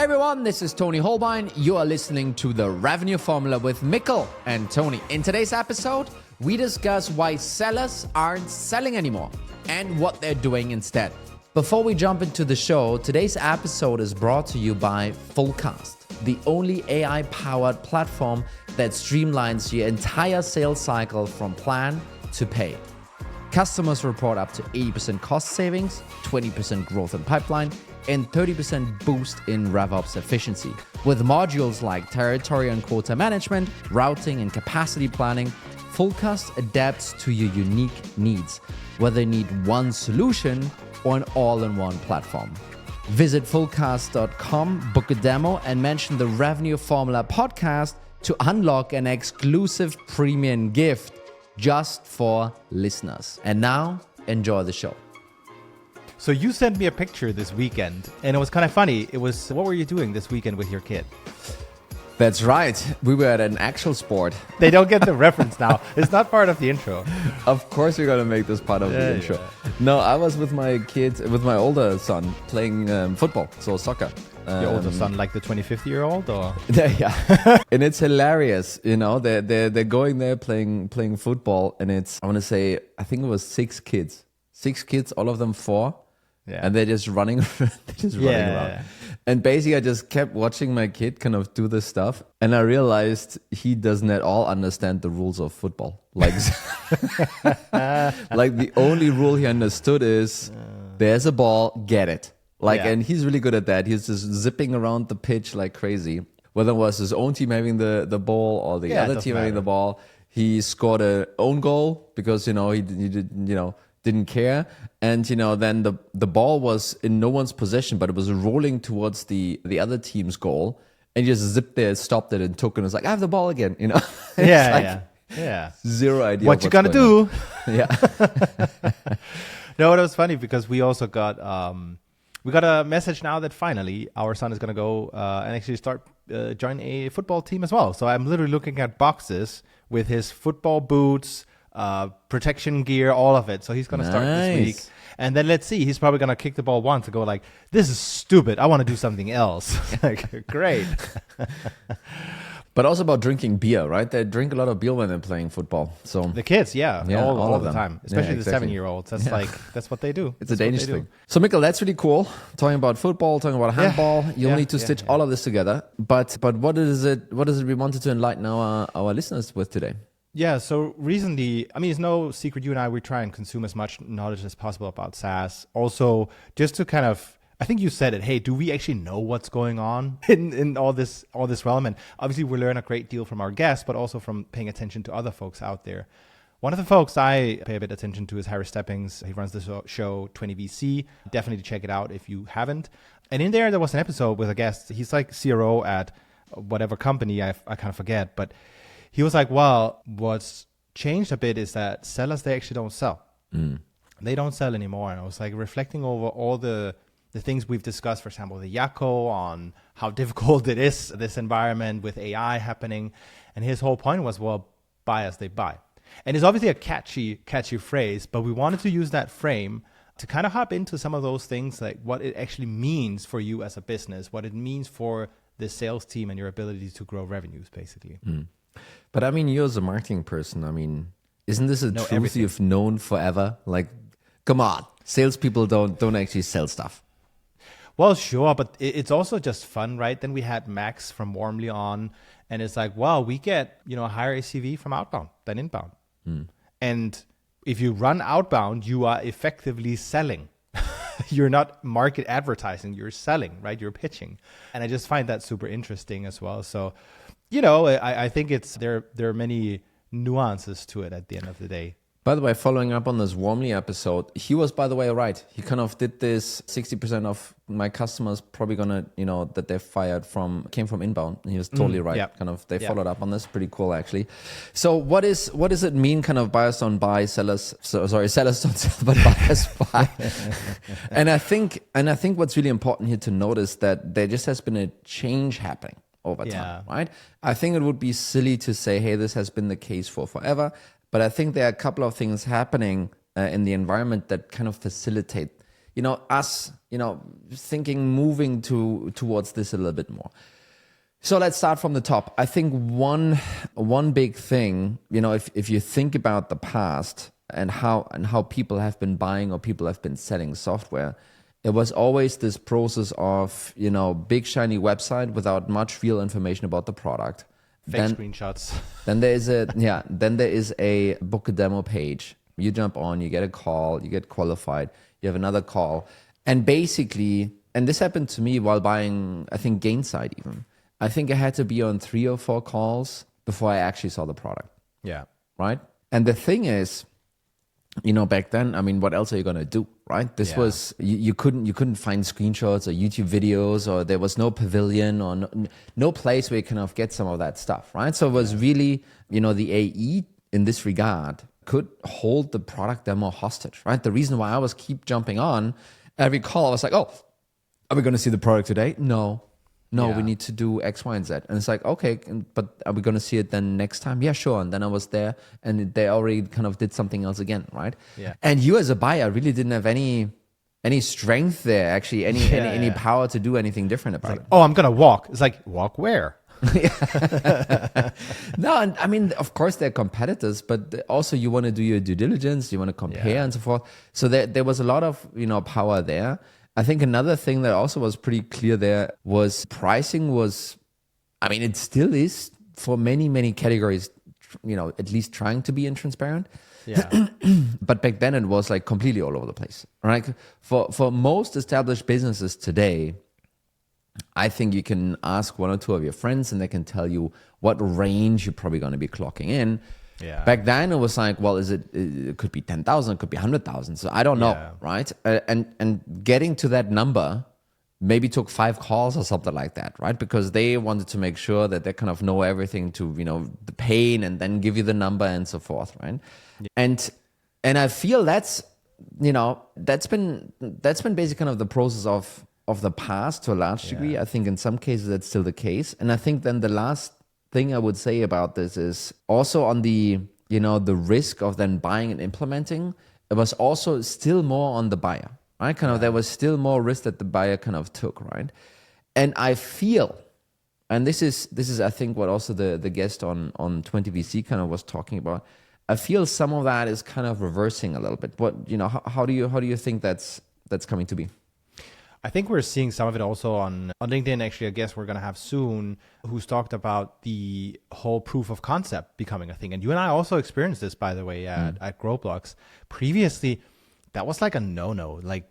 Hey everyone, this is Tony Holbein. You are listening to The Revenue Formula with Mikkel and Tony. In today's episode, we discuss why sellers aren't selling anymore and what they're doing instead. Before we jump into the show, today's episode is brought to you by Fullcast, the only AI-powered platform that streamlines your entire sales cycle from plan to pay. Customers report up to 80% cost savings, 20% growth in pipeline, and 30% boost in RevOps efficiency. With modules like territory and quota management, routing, and capacity planning, Fullcast adapts to your unique needs, whether you need one solution or an all-in-one platform. Visit fullcast.com, book a demo, and mention the Revenue Formula podcast to unlock an exclusive premium gift just for listeners. And now, enjoy the show. So you sent me a picture this weekend, and it was kind of funny. It was, what were you doing this weekend with your kid? That's right. We were at an actual sport. They don't get the reference now. It's not part of the intro. Of course we're going to make this part of the intro. Yeah. No, I was with my kids, with my older son, playing football, so soccer. Your older son, like the 50-year-old, or? Yeah. And it's hilarious, you know, they're going there playing football, and it's, I want to say, I think it was six kids, all of them 4. Yeah. And they're just running, running around. And basically, I just kept watching my kid kind of do this stuff. And I realized he doesn't at all understand the rules of football. Like, like the only rule he understood is there's a ball, get it. And he's really good at that. He's just zipping around the pitch like crazy. Whether it was his own team having the ball or the other team having the ball, he scored an own goal because, he didn't care. And, then the ball was in no one's possession, but it was rolling towards the other team's goal. And he just zipped there, stopped it, and took it. And was like, I have the ball again, Yeah. Zero idea what you gonna do. Yeah. No, it was funny because we also got a message now that finally our son is gonna go and actually start join a football team as well. So I'm literally looking at boxes with his football boots, protection gear, all of it. So he's going to start this week. And then let's see, he's probably going to kick the ball once and go like, this is stupid. I want to do something else. Like, great. But also about drinking beer, right? They drink a lot of beer when they're playing football. So the kids, all the time, especially the 7-year-olds. That's that's what they do. It's a Danish thing. So Mikkel, that's really cool. Talking about football, talking about handball. You'll need to stitch all of this together. But what is it we wanted to enlighten our listeners with today? Yeah, so recently, it's no secret, you and I, we try and consume as much knowledge as possible about SaaS. Also, just to kind of, I think you said it, hey, do we actually know what's going on in all this realm? And obviously, we learn a great deal from our guests, but also from paying attention to other folks out there. One of the folks I pay a bit attention to is Harry Steppings. He runs the show 20VC. Definitely check it out if you haven't. And in there was an episode with a guest. He's like CRO at whatever company, I kind of forget, but he was like, well, what's changed a bit is that sellers, they actually don't sell. They don't sell anymore. And I was like reflecting over all the things we've discussed, for example, the Yako, on how difficult it is, this environment with AI happening. And his whole point was, well, buy as they buy. And it's obviously a catchy phrase, but we wanted to use that frame to kind of hop into some of those things, like what it actually means for you as a business, what it means for the sales team and your ability to grow revenues, basically. But you as a marketing person, isn't this a truth you've known forever? Like, come on, salespeople don't actually sell stuff. Well, sure, but it's also just fun, right? Then we had Max from Warmly on, and it's like, well, we get a higher ACV from outbound than inbound. And if you run outbound, you are effectively selling. You're not market advertising, you're selling, right? You're pitching. And I just find that super interesting as well. So, I think there are many nuances to it at the end of the day. By the way, following up on this Warmly episode, he was, by the way, right. He kind of did this. 60% of my customers probably gonna, that they're fired came from inbound. And he was totally right. Yeah. Kind of, they followed up on this. Pretty cool, actually. So what does it mean? Kind of buyers don't buy, sellers don't sell, but buyers buy. And I think what's really important here to notice that there just has been a change happening over time, right? I think it would be silly to say, hey, this has been the case for forever. But I think there are a couple of things happening in the environment that kind of facilitate, us, moving towards this a little bit more. So let's start from the top. I think one big thing, if you think about the past and how people have been buying or people have been selling software, it was always this process of, big shiny website without much real information about the product. Fake screenshots. Then there is a book a demo page. You jump on, you get a call, you get qualified, you have another call. And basically, and this happened to me while buying, I think, Gainsight even. I think I had to be on 3 or 4 calls before I actually saw the product. Yeah. Right? And the thing is, back then, I mean, what else are you going to do, right? This was, you couldn't find screenshots or YouTube videos, or there was no pavilion or no place where you kind of get some of that stuff, right? So it was really, the AE in this regard could hold the product demo hostage, right? The reason why I was keep jumping on every call, I was like, oh, are we going to see the product today? No, we need to do X, Y, and Z. And it's like, okay, but are we going to see it then next time? Yeah, sure. And then I was there and they already kind of did something else again, right? Yeah. And you as a buyer really didn't have any strength there, actually, any power to do anything different about it. Oh, I'm going to walk. It's like, walk where? No, and I mean, of course they're competitors, but also you want to do your due diligence, you want to compare and so forth. So there was a lot of, power there. I think another thing that also was pretty clear there was pricing was, I mean, it still is for many, many categories, at least trying to be intransparent. Yeah. But back then it was like completely all over the place, right? For most established businesses today, I think you can ask 1 or 2 of your friends and they can tell you what range you're probably going to be clocking in. Yeah. Back then it was like, well, it could be 10,000, it could be 100,000. So I don't know, right? And getting to that number maybe took 5 calls or something like that, right? Because they wanted to make sure that they kind of know everything to, the pain and then give you the number and so forth, right? Yeah. And I feel that's been basically kind of the process of the past to a large degree. I think in some cases that's still the case. And I think then the last thing I would say about this is also on the, the risk of then buying and implementing, it was also still more on the buyer, right? There was still more risk that the buyer kind of took, right? And I feel, and this is I think what also the guest on 20VC kind of was talking about, I feel some of that is kind of reversing a little bit. What, how do you think that's coming to be? I think we're seeing some of it also on LinkedIn. Actually, I guess we're going to have soon who's talked about the whole proof of concept becoming a thing. And you and I also experienced this, by the way, at Growblocks. Previously, that was like a no-no. Like,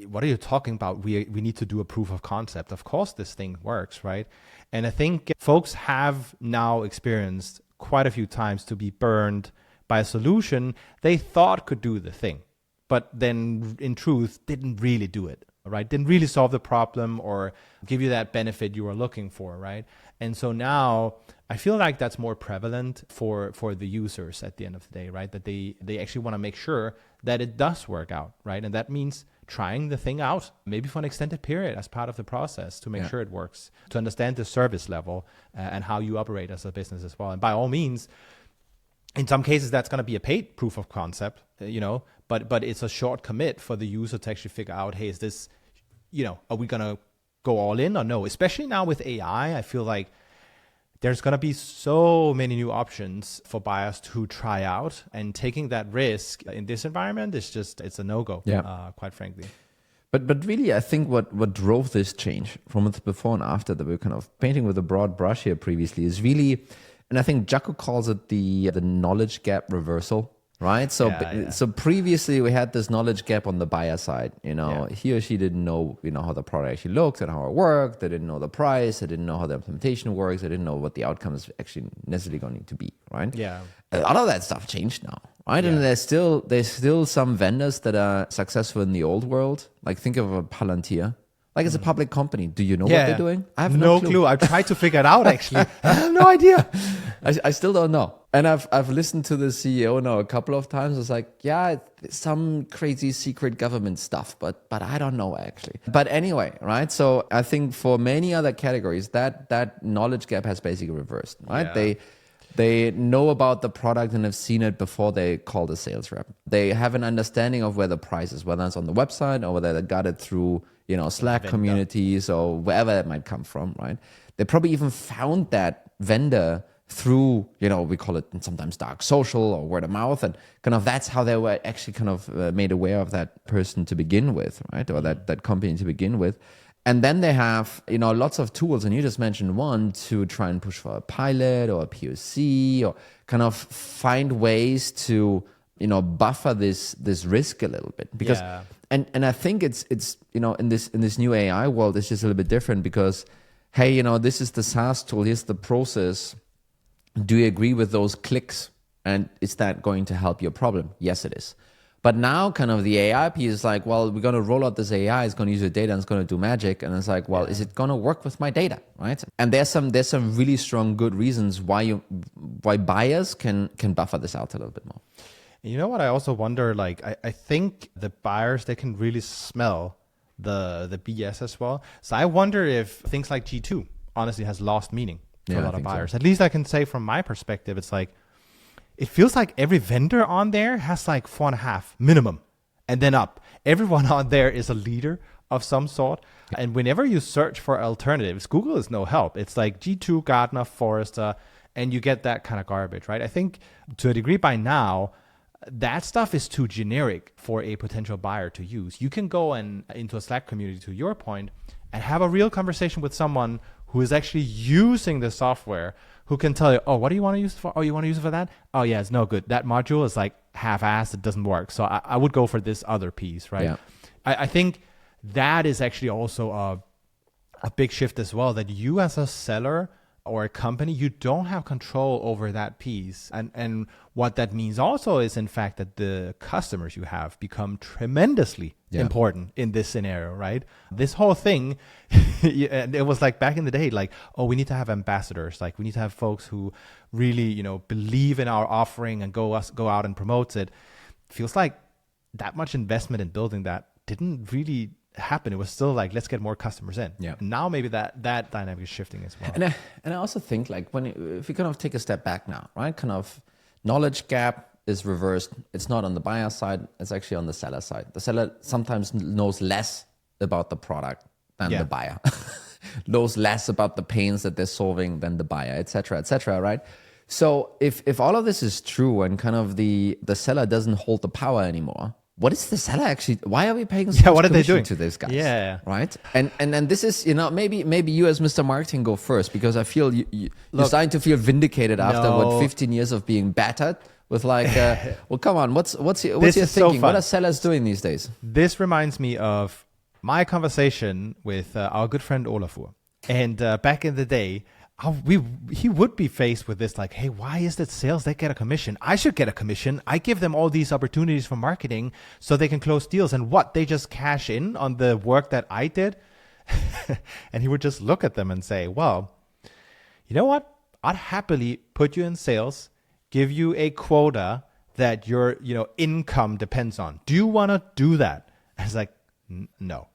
what are you talking about? We need to do a proof of concept. Of course, this thing works, right? And I think folks have now experienced quite a few times to be burned by a solution they thought could do the thing, but then in truth didn't really do it. Right? Didn't really solve the problem or give you that benefit you were looking for, right? And so now I feel like that's more prevalent for the users at the end of the day, right? That they actually want to make sure that it does work out, right? And that means trying the thing out, maybe for an extended period as part of the process to make sure it works, to understand the service level and how you operate as a business as well. And by all means, in some cases, that's going to be a paid proof of concept, but it's a short commit for the user to actually figure out, hey, is this, are we going to go all in or no? Especially now with AI, I feel like there's going to be so many new options for buyers to try out, and taking that risk in this environment is it's a no-go, quite frankly. But really, I think what drove this change from the before and after that we're kind of painting with a broad brush here previously is really, and I think Jacko calls it the knowledge gap reversal, right? So so previously we had this knowledge gap on the buyer side. He or she didn't know, how the product actually looked and how it worked. They didn't know the price. They didn't know how the implementation works. They didn't know what the outcome is actually necessarily going to be, right? Yeah. A lot of that stuff changed now, right? Yeah. And there's still some vendors that are successful in the old world. Like think of a Palantir. Like it's a public company. Do you know what they're doing? I have no clue. I've tried to figure it out actually. I have no idea. I still don't know. And I've listened to the CEO now a couple of times. It's like, it's some crazy secret government stuff, but I don't know actually. But anyway, right? So I think for many other categories, that knowledge gap has basically reversed, right? They know about the product and have seen it before they call the sales rep. They have an understanding of where the price is, whether it's on the website or whether they got it through, Slack communities or wherever it might come from, right? They probably even found that vendor through, we call it sometimes dark social or word of mouth. And kind of that's how they were actually kind of made aware of that person to begin with, right? Or that company to begin with. And then they have, lots of tools, and you just mentioned one, to try and push for a pilot or a POC or kind of find ways to, buffer this risk a little bit. Because, and I think it's in this new AI world, it's just a little bit different because, hey, this is the SaaS tool, here's the process. Do you agree with those clicks? And is that going to help your problem? Yes, it is. But now kind of the AI piece is like, well, we're going to roll out this AI, it's going to use your data and it's going to do magic. And it's like, well, is it going to work with my data, right? And there's some really strong, good reasons why buyers can buffer this out a little bit more. You know what? I also wonder, like, I think the buyers, they can really smell the BS as well. So I wonder if things like G2 honestly has lost meaning for a lot of buyers. So. At least I can say from my perspective, it's like, it feels like every vendor on there has like 4.5 minimum and then up. Everyone on there is a leader of some sort. And whenever you search for alternatives, Google is no help. It's like G2, Gartner, Forrester, and you get that kind of garbage, right? I think to a degree by now, that stuff is too generic for a potential buyer to use. You can go into a Slack community, to your point, and have a real conversation with someone who is actually using the software, who can tell you, oh, what do you want to use it for? Oh, you want to use it for that? Oh, yeah, it's no good. That module is like half-assed. It doesn't work. So I would go for this other piece, right? Yeah. I think that is actually also a big shift as well, that you as a seller or a company, you don't have control over that piece. And what that means also is, in fact, that the customers you have become tremendously important in this scenario, right? This whole thing, it was like back in the day, like, oh, we need to have ambassadors. Like, we need to have folks who really, believe in our offering and go out and promote it. Feels like that much investment in building that didn't really happen. It was still like, let's get more customers in. Yeah. And now maybe that dynamic is shifting as well. And I also think, like, if you kind of take a step back now, right? Kind of knowledge gap is reversed. It's not on the buyer side. It's actually on the seller side. The seller sometimes knows less about the product than the buyer. Knows less about the pains that they're solving than the buyer, et cetera, right? So if all of this is true and kind of the seller doesn't hold the power anymore, what is the seller actually? Why are we paying so much commission to these guys? Yeah, right. And this is, maybe you as Mr. Marketing go first, because I feel you're starting to feel vindicated after 15 years of being battered with like, well, come on, what's your thinking? So what are sellers doing these days? This reminds me of my conversation with our good friend Olafur, and back in the day. He would be faced with this, like, hey, why is it sales, they get a commission? I should get a commission. I give them all these opportunities for marketing so they can close deals. And what? They just cash in on the work that I did? And he would just look at them and say, well, you know what? I'd happily put you in sales, give you a quota that your income depends on. Do you want to do that? I was like, no.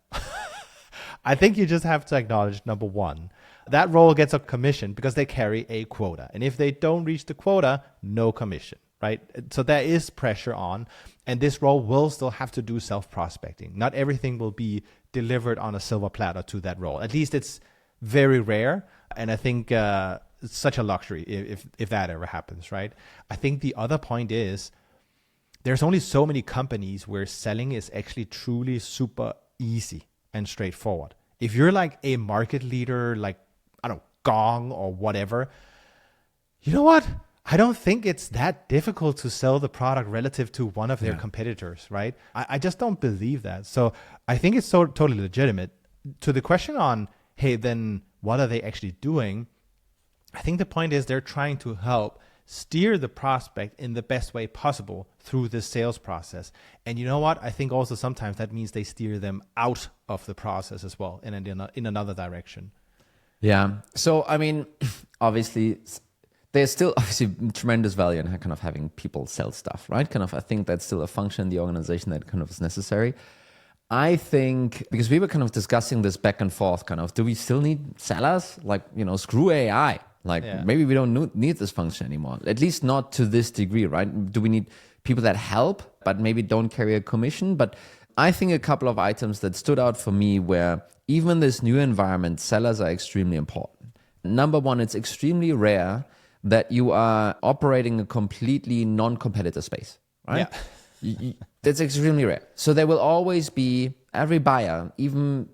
I think you just have to acknowledge, number one, that role gets a commission because they carry a quota. And if they don't reach the quota, no commission, right? So there is pressure on, and this role will still have to do self-prospecting. Not everything will be delivered on a silver platter to that role. At least it's very rare. And I think it's such a luxury if that ever happens, right? I think the other point is there's only so many companies where selling is actually truly super easy and straightforward. If you're like a market leader, like, I don't know, Gong or whatever, you know what? I don't think it's that difficult to sell the product relative to one of their competitors, right? I just don't believe that. So I think it's so totally legitimate. To the question on, hey, then what are they actually doing? I think the point is they're trying to help steer the prospect in the best way possible through this sales process. And you know what? I think also sometimes that means they steer them out of the process as well in another direction. Yeah. So, I mean, obviously, there's still obviously tremendous value in kind of having people sell stuff, right? Kind of, I think that's still a function in the organization that kind of is necessary. I think, because we were kind of discussing this back and forth, kind of, do we still need sellers? Like, screw AI. Like maybe we don't need this function anymore, at least not to this degree, right? Do we need people that help, but maybe don't carry a commission? But I think a couple of items that stood out for me where even in this new environment, sellers are extremely important. Number one, it's extremely rare that you are operating a completely non-competitor space, right? Yeah. That's extremely rare. So there will always be every buyer, even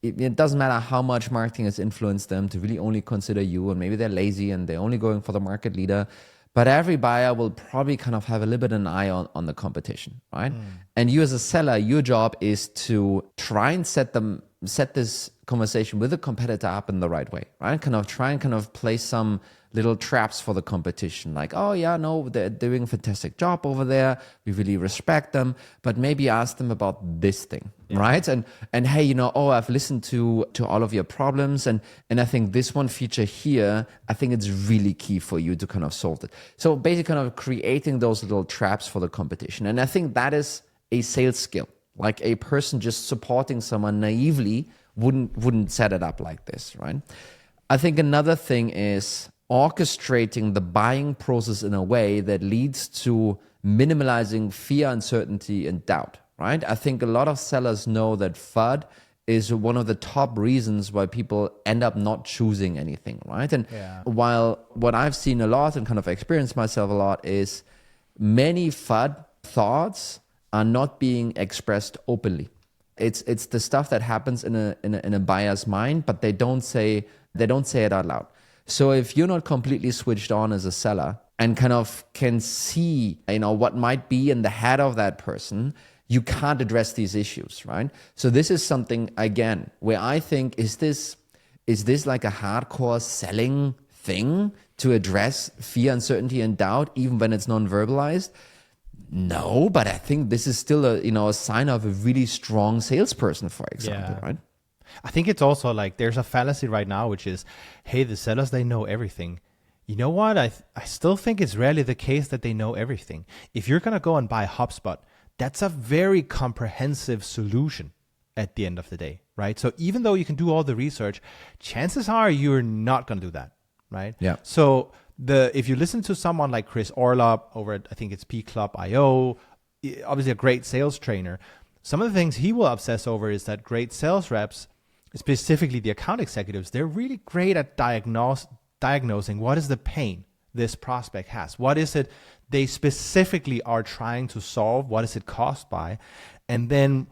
it doesn't matter how much marketing has influenced them to really only consider you, and maybe they're lazy and they're only going for the market leader. But every buyer will probably kind of have a little bit of an eye on the competition, right? And you as a seller, your job is to try and set this conversation with the competitor up in the right way, right? Try and place some little traps for the competition, like, oh yeah, no, they're doing a fantastic job over there. We really respect them, but maybe ask them about this thing, right? And hey, I've listened to all of your problems, and I think this one feature here, I think it's really key for you to kind of solve it. So basically kind of creating those little traps for the competition. And I think that is a sales skill. Like a person just supporting someone naively wouldn't set it up like this, right? I think another thing is orchestrating the buying process in a way that leads to minimalizing fear, uncertainty, and doubt, right? I think a lot of sellers know that FUD is one of the top reasons why people end up not choosing anything, right? And while what I've seen a lot and kind of experienced myself a lot is many FUD thoughts are not being expressed openly. It's the stuff that happens in a buyer's mind, but they don't say it out loud. So if you're not completely switched on as a seller and kind of can see, what might be in the head of that person, you can't address these issues, right? So this is something, again, where I think, is this like a hardcore selling thing to address fear, uncertainty, and doubt, even when it's non-verbalized? No, but I think this is still a sign of a really strong salesperson, for example, right? I think it's also like there's a fallacy right now, which is, hey, the sellers, they know everything. You know what? I still think it's rarely the case that they know everything. If you're going to go and buy HubSpot, that's a very comprehensive solution at the end of the day, right? So even though you can do all the research, chances are you're not going to do that, right? Yeah. So if you listen to someone like Chris Orlob over at, I think it's pclub.io, obviously a great sales trainer, some of the things he will obsess over is that great sales reps, specifically the account executives, they're really great at diagnosing what is the pain this prospect has. What is it they specifically are trying to solve? What is it caused by? And then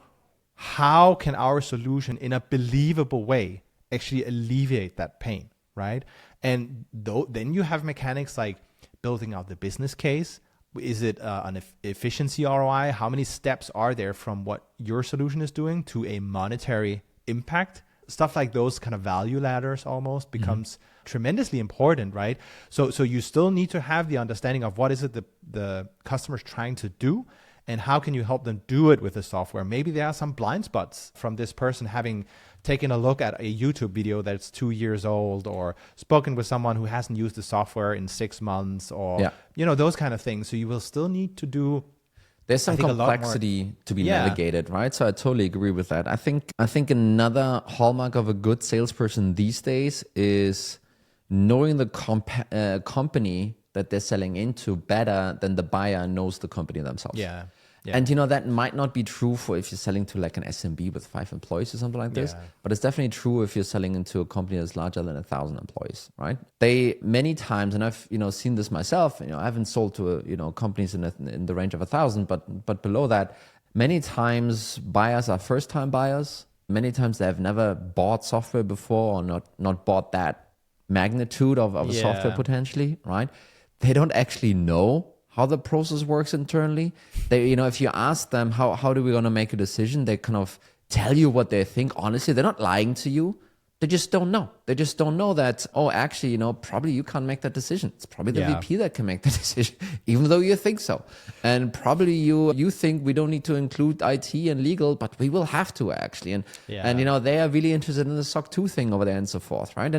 how can our solution in a believable way actually alleviate that pain, right? And then you have mechanics like building out the business case. Is it an efficiency ROI? How many steps are there from what your solution is doing to a monetary impact? Stuff like those kind of value ladders almost becomes tremendously important, right? So you still need to have the understanding of what is it the customer's trying to do, and how can you help them do it with the software. Maybe there are some blind spots from this person having taken a look at a YouTube video that's 2 years old, or spoken with someone who hasn't used the software in 6 months, or those kind of things. So you will still need to do. There's some complexity to be navigated, right? So I totally agree with that. I think another hallmark of a good salesperson these days is knowing the company that they're selling into better than the buyer knows the company themselves. Yeah. And that might not be true for if you're selling to like an SMB with 5 employees or something like this, but it's definitely true if you're selling into a company that's larger than 1,000 employees, right? They many times, and I've seen this myself. I haven't sold to companies in the range of 1,000, but below that, many times buyers are first-time buyers. Many times they have never bought software before, or not bought that magnitude of a software potentially, right? They don't actually know how the process works internally. They, if you ask them how do we going to make a decision, they kind of tell you what they think. Honestly, they're not lying to you. They just don't know. They just don't know that, actually, probably you can't make that decision. It's probably the VP that can make the decision, even though you think so. And probably you think we don't need to include IT and legal, but we will have to actually. And they are really interested in the SOC 2 thing over there and so forth, right?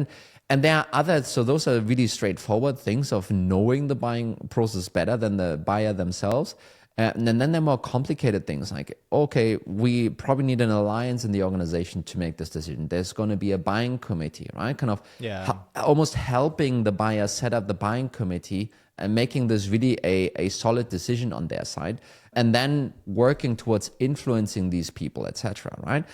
And there are others, so those are really straightforward things of knowing the buying process better than the buyer themselves. And then there are more complicated things like, okay, we probably need an alliance in the organization to make this decision. There's going to be a buying committee, right? Kind of almost helping the buyer set up the buying committee and making this really a solid decision on their side. And then working towards influencing these people, etc. Right?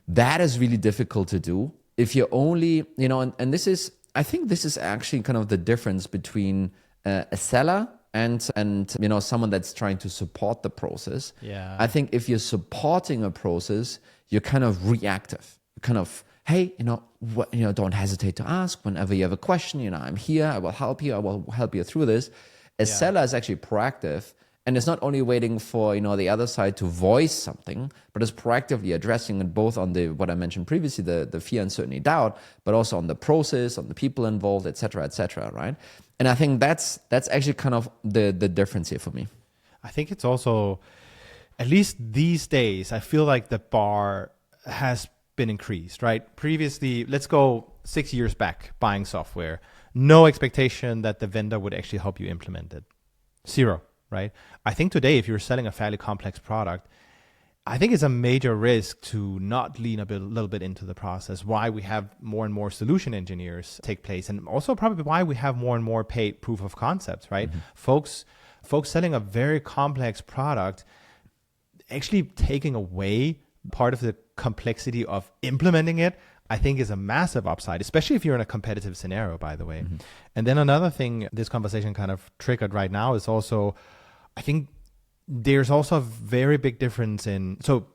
That is really difficult to do if you're only, and this is, I think this is actually kind of the difference between a seller and someone that's trying to support the process. Yeah. I think if you're supporting a process, you're kind of reactive. You're kind of, hey, don't hesitate to ask whenever you have a question. I'm here. I will help you. I will help you through this. A seller is actually proactive, and it's not only waiting for the other side to voice something, but it's proactively addressing it both on what I mentioned previously, the fear, uncertainty, doubt, but also on the process, on the people involved, etc., right? And I think that's actually kind of the difference here for me. I think it's also, at least these days, I feel like the bar has been increased, right? Previously, let's go 6 years back, buying software, no expectation that the vendor would actually help you implement it. Zero, right? I think today, if you're selling a fairly complex product, I think it's a major risk to not lean a little bit into the process. Why we have more and more solution engineers take place, and also probably why we have more and more paid proof of concepts, right? Folks selling a very complex product, actually taking away part of the complexity of implementing it, I think is a massive upside, especially if you're in a competitive scenario, by the way. And then another thing this conversation kind of triggered right now is also, I think there's also a very big difference so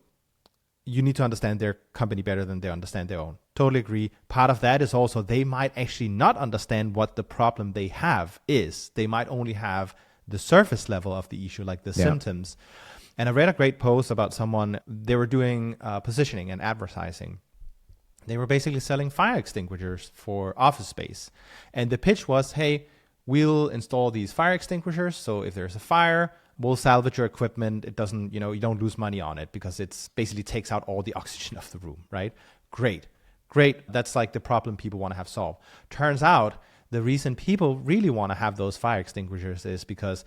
you need to understand their company better than they understand their own. Totally agree. Part of that is also they might actually not understand what the problem they have is. They might only have the surface level of the issue, like the symptoms. And I read a great post about someone, they were doing positioning and advertising. They were basically selling fire extinguishers for office space. And the pitch was, hey, we'll install these fire extinguishers. So if there's a fire, we'll salvage your equipment. It doesn't, you don't lose money on it because it's basically takes out all the oxygen of the room, right? Great. That's like the problem people want to have solved. Turns out the reason people really want to have those fire extinguishers is because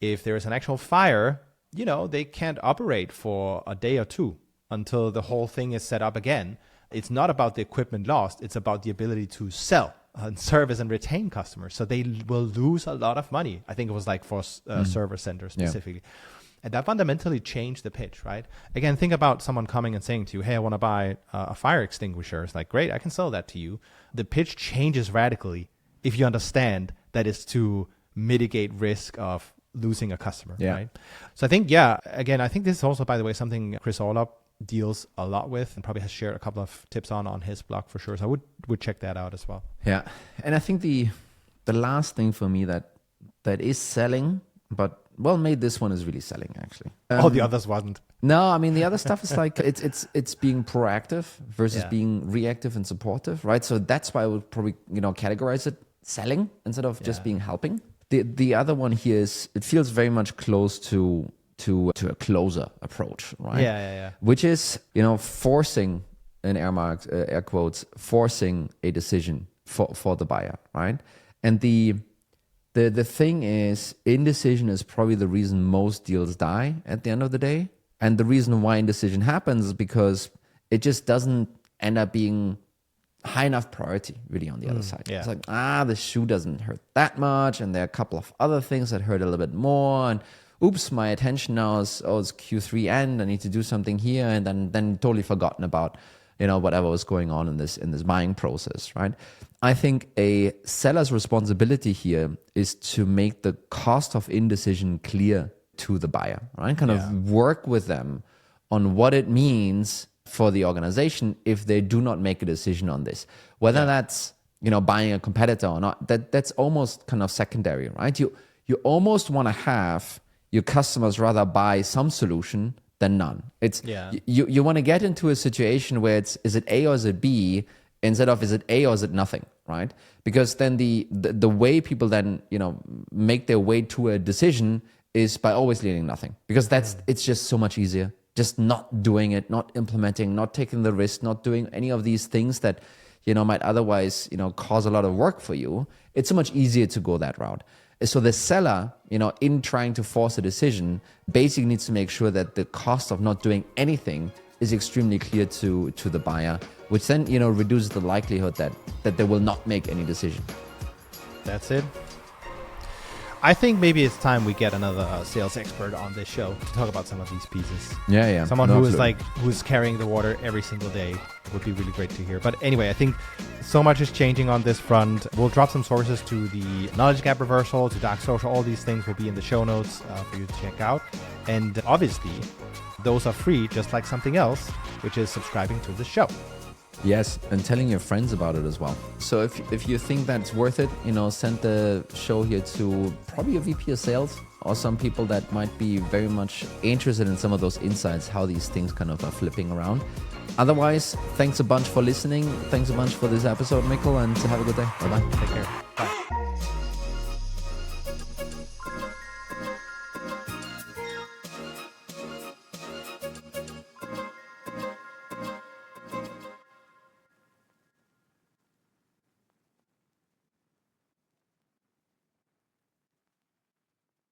if there is an actual fire, they can't operate for a day or two until the whole thing is set up again. It's not about the equipment lost. It's about the ability to sell and service and retain customers. So they will lose a lot of money. I think it was like for server centers specifically. And that fundamentally changed the pitch, right? Again, think about someone coming and saying to you, hey, I want to buy a fire extinguisher. It's like, great, I can sell that to you. The pitch changes radically if you understand that it's to mitigate risk of losing a customer, right? So I think, again, I think this is also, by the way, something Chris Orlopp deals a lot with and probably has shared a couple of tips on his blog for sure. So I would check that out as well. Yeah. And I think the last thing for me that is selling, but made this one is really selling actually. All the others wasn't. No, I mean the other stuff is like it's being proactive versus being reactive and supportive, right? So that's why I would probably categorize it selling instead of just being helping. The other one here is it feels very much close to a closer approach, right? Yeah. Which is forcing, in air quotes, forcing a decision for the buyer, right? And the thing is, indecision is probably the reason most deals die at the end of the day. And the reason why indecision happens is because it just doesn't end up being high enough priority really on the other side. It's like, the shoe doesn't hurt that much, and there are a couple of other things that hurt a little bit more, and oops, my attention now is it's Q3 end, I need to do something here, and then totally forgotten about whatever was going on in this buying process, right? I think a seller's responsibility here is to make the cost of indecision clear to the buyer, right? Kind of work with them on what it means for the organization if they do not make a decision on this. Whether that's, buying a competitor or not, that's almost kind of secondary, right? You almost want to have your customers rather buy some solution than none. It's you want to get into a situation where is it A or is it B instead of is it A or is it nothing, right? Because then the way people then make their way to a decision is by always leaning nothing, because it's just so much easier. Just not doing it, not implementing, not taking the risk, not doing any of these things that might otherwise cause a lot of work for you. It's so much easier to go that route. So the seller, in trying to force a decision, basically needs to make sure that the cost of not doing anything is extremely clear to the buyer, which then, reduces the likelihood that they will not make any decision. That's it. I think maybe it's time we get another sales expert on this show to talk about some of these pieces. Yeah. Someone who's carrying the water every single day would be really great to hear. But anyway, I think so much is changing on this front. We'll drop some sources to the knowledge gap reversal, to dark social. All these things will be in the show notes for you to check out. And obviously, those are free, just like something else, which is subscribing to the show. Yes, and telling your friends about it as well. So if you think that's worth it, send the show here to probably a VP of sales or some people that might be very much interested in some of those insights, how these things kind of are flipping around. Otherwise, thanks a bunch for listening. Thanks a bunch for this episode, Mikkel, and have a good day. Bye-bye. Take care. Bye.